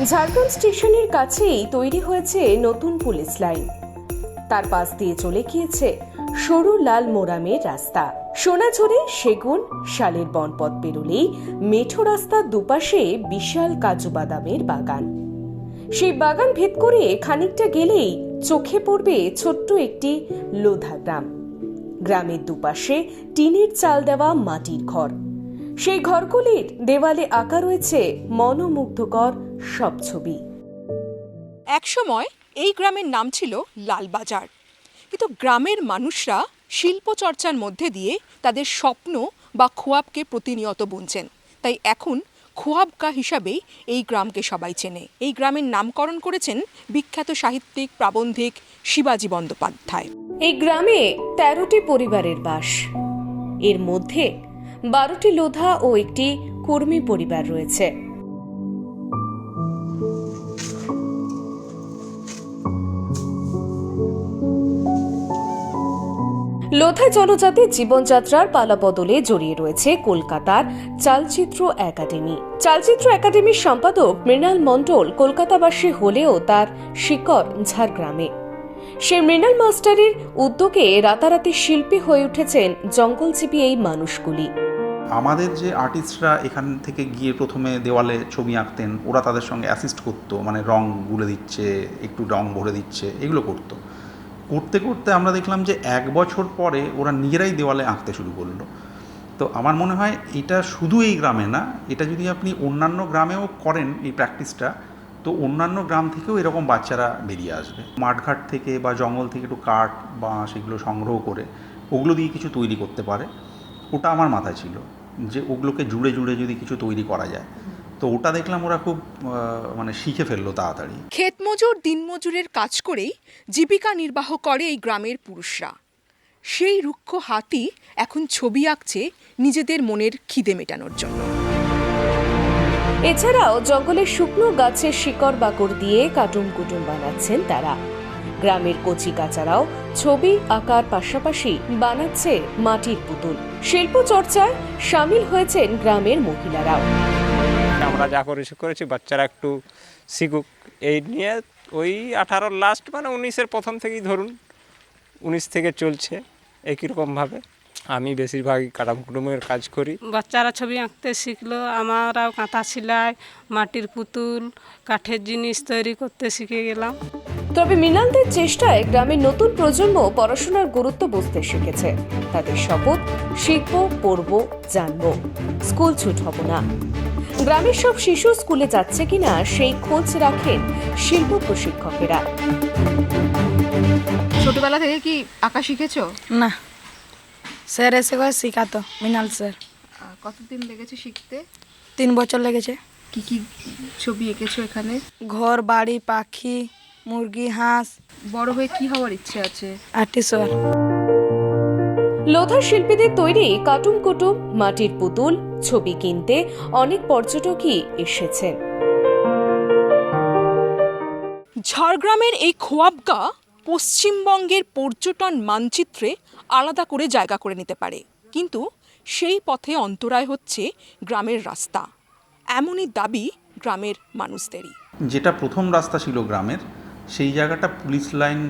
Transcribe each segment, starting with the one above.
ঝাড়গ্রাম স্টেশনের কাছেই তৈরি হয়েছে নতুন পুলিশ লাইন। তার পাশ দিয়ে চলে গিয়েছে সরু লাল মোরামের রাস্তা। সোনাঝুরি, সেগুন, শালের বনপথ পেরোলেই মেঠো রাস্তার দুপাশে বিশাল কাজু বাদামের বাগান। সেই বাগান ভেদ করে খানিকটা গেলেই চোখে পড়বে ছোট্ট একটি লোধা গ্রাম। গ্রামের দুপাশে টিনের চাল দেওয়া মাটির ঘর। সেই ঘরগুলির দেওয়ালে আঁকা রয়েছে মনোমুগ্ধকর সব ছবি। একসময় এই গ্রামের নাম ছিল লালবাজার, কিন্তু গ্রামের মানুষরা শিল্প চর্চার মধ্যে দিয়ে তাদের স্বপ্ন বা খোয়াবকে প্রতিনিয়ত বুনছেন। তাই এখন খোয়াবগা হিসাবেই এই গ্রামকে সবাই চেনে। এই গ্রামের নামকরণ করেছেন বিখ্যাত সাহিত্যিক প্রাবন্ধিক শিবাজী বন্দ্যোপাধ্যায়। এই গ্রামে ১৩টি পরিবারের বাস। এর মধ্যে ১২টি লোধা ও একটি কর্মী পরিবার রয়েছে। লোধা জনজাতির জীবনযাত্রার পালাবদলে জড়িয়ে রয়েছে কলকাতার চালচিত্র একাডেমি। চালচিত্র একাডেমির সম্পাদক মৃণাল মণ্ডল কলকাতাবাসী হলেও তার শিকড় ঝাড়গ্রামে। সে মৃণাল মাস্টারের উদ্যোগে রাতারাতি শিল্পী হয়ে উঠেছেন জঙ্গলজীবী এই মানুষগুলি। আমাদের যে আর্টিস্টরা এখান থেকে গিয়ে প্রথমে দেওয়ালে ছবি আঁকতেন, ওরা তাদের সঙ্গে অ্যাসিস্ট করতো, মানে রং গুলে দিচ্ছে, একটু রং ভরে দিচ্ছে, এগুলো করতে করতে আমরা দেখলাম যে ১ বছর পরে ওরা নিজেরাই দেওয়ালে আঁকতে শুরু করলো। তো আমার মনে হয় এটা শুধু এই গ্রামে না, এটা যদি আপনি অন্যান্য গ্রামেও করেন এই প্র্যাকটিসটা, তো অন্যান্য গ্রাম থেকেও এরকম বাচ্চারা বেরিয়ে আসবে। মাঠঘাট থেকে বা জঙ্গল থেকে একটু কাঠ বা সেগুলো সংগ্রহ করে ওগুলো দিয়ে কিছু তৈরি করতে পারে, ওটা আমার মাথায় ছিল যে ওগুলোকে জুড়ে জুড়ে যদি কিছু তৈরি করা যায়। তো ওটা দেখলাম ওরা খুব শিখে ফেললো তাড়াতাড়ি। ক্ষেতমজুর, দিনমজুরের কাজ করেই জীবিকা নির্বাহ করে এই গ্রামের পুরুষরা। সেই রুক্ষ হাতই এখন ছবি আঁকছে নিজেদের মনের খিদে মেটানোর জন্য। এছাড়াও জঙ্গলের শুকনো গাছের শিকড় বাকড় দিয়ে কার্টুন কুটুম বানাচ্ছেন তারা। গ্রামের কচি কাচারাও ছবি আঁকার পাশাপাশি বানাচ্ছে মাটির পুতুল। শিল্প চর্চায় সামিল হয়েছেন গ্রামের মহিলারাও। আমরা যা করেছি বাচ্চারা একটু শিখুক, এই নিয়ে ওই 18 লাস্ট মানে 19-এর প্রথম থেকেই ধরুন 19 থেকে চলছে একই রকমভাবে। আমি বেশিরভাগই কাটাম কুটুমের কাজ করি। বাচ্চারা ছবি আঁকতে শিখলো, আমরাও কাঁথা সেলাই, মাটির পুতুল, কাঠের জিনিস তৈরি করতে শিখে গেলাম। তবে মৃণালদের চেষ্টায় গ্রামের নতুন প্রজন্ম পড়াশোনার গুরুত্ব বুঝতে শিখেছে। তাদের শপথ, শিখব, পড়ব, জানব, স্কুল ছুট হব না। গ্রামের সব শিশু স্কুলে যাচ্ছে কিনা সেই খোঁজ রাখেন শিল্প প্রশিক্ষকেরা। ছোটবেলা থেকে কি আঁকা শিখেছো? না, স্যার এসে করে শেখাতো, মৃণাল স্যার। কতদিন লেগেছে শিখতে? 3 বছর লেগেছে। কি কি ছবি এঁকেছো এখানে? ঘর, বাড়ি, পাখি, মুরগি, হাঁস। বড় হয়ে কি হওয়ার ইচ্ছে আছে? আর্টিস্ট। লোধা শিল্পীদের তৈরি কার্টুন কুটুম, মাটির পুতুল, ছবি কিনতে অনেক পর্যটকই এসেছেন। ঝাড়গ্রামের এই খোয়াবগা পশ্চিমবঙ্গের পর্যটন মানচিত্রে আলাদা করে জায়গা করে নিতে পারে, কিন্তু সেই পথে অন্তরায় হচ্ছে গ্রামের রাস্তা। এমনই দাবি গ্রামের মানুষদেরই। যেটা প্রথম রাস্তা ছিল গ্রামের, সেই জায়গাটা পুলিশ লাইন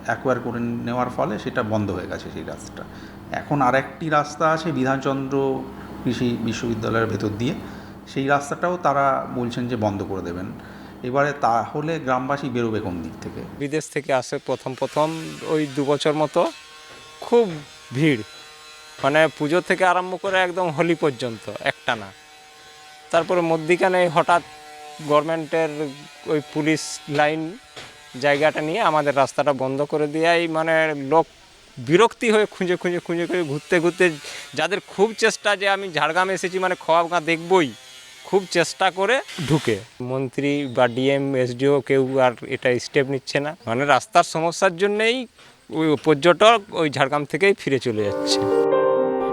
অ্যাকোয়ার করে নেওয়ার ফলে সেটা বন্ধ হয়ে গেছে সেই রাস্তাটা। এখন আরেকটি রাস্তা আছে বিধানচন্দ্র কৃষি বিশ্ববিদ্যালয়ের ভেতর দিয়ে, সেই রাস্তাটাও তারা বলছেন যে বন্ধ করে দেবেন। এবারে তাহলে গ্রামবাসী বেরোবে কোন দিক থেকে? বিদেশ থেকে আসে প্রথম ওই 2 বছর মতো খুব ভিড়, মানে পুজো থেকে আরম্ভ করে একদম হোলি পর্যন্ত একটানা। তারপরে মধ্যিখানে হঠাৎ গভর্নমেন্টের ওই পুলিশ লাইন জায়গাটা নিয়ে আমাদের রাস্তাটা বন্ধ করে দেওয়াই মানে লোক বিরক্তি হয়ে খুঁজে ঘুরতে যাদের খুব চেষ্টা যে আমি ঝাড়গ্রাম এসেছি মানে খোয়াবগা দেখবই, খুব চেষ্টা করে ঢুকে মন্ত্রী বা ডিএম এসডিও কেউ আর এটা স্টেপ নিচ্ছে না। মানে রাস্তার সমস্যার জন্যেই ওই পর্যটক ওই ঝাড়গ্রাম থেকেই ফিরে চলে যাচ্ছে।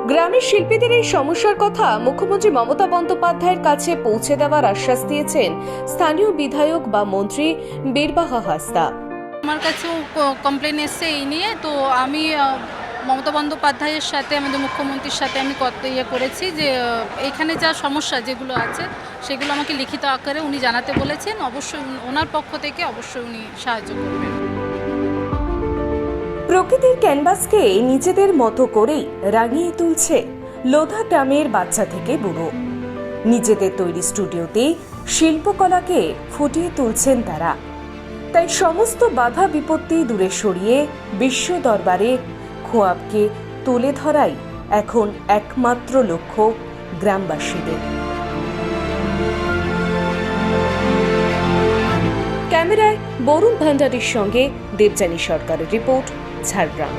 গ্রামের শিল্পীদের এই সমস্যার কথা মুখ্যমন্ত্রী মমতা বন্দ্যোপাধ্যায়ের কাছে পৌঁছে দেওয়ার আশ্বাস দিয়েছেন স্থানীয় বিধায়ক বা মন্ত্রী বীরবাহা হাসদা। আমার কাছেও কমপ্লেন এসছে এই নিয়ে, তো আমি মমতা বন্দ্যোপাধ্যায়ের সাথে আমাদের মুখ্যমন্ত্রীর সাথে আমি করেছি যে এইখানে যা সমস্যা যেগুলো আছে সেগুলো আমাকে লিখিত আকারে উনি জানাতে বলেছেন। অবশ্যই ওনার পক্ষ থেকে অবশ্যই উনি সাহায্য করবেন। প্রকৃতির ক্যানভাসকে নিজেদের মতো করেই রাঙিয়ে তুলছে লোধা গ্রামের বাচ্চা থেকে বুড়ো। নিজেদের তৈরি স্টুডিওতে শিল্পকলাকে ফুটিয়ে তুলছেন তারা। তাই সমস্ত বাধা বিপত্তি দূরে সরিয়ে বিশ্ব দরবারে খোয়াবকে তুলে ধরাই এখন একমাত্র লক্ষ্য গ্রামবাসীদের। ক্যামেরায় বরুণ ভান্ডারীর সঙ্গে দেবযানী সরকারের রিপোর্ট, ঝাড়গ্রাম।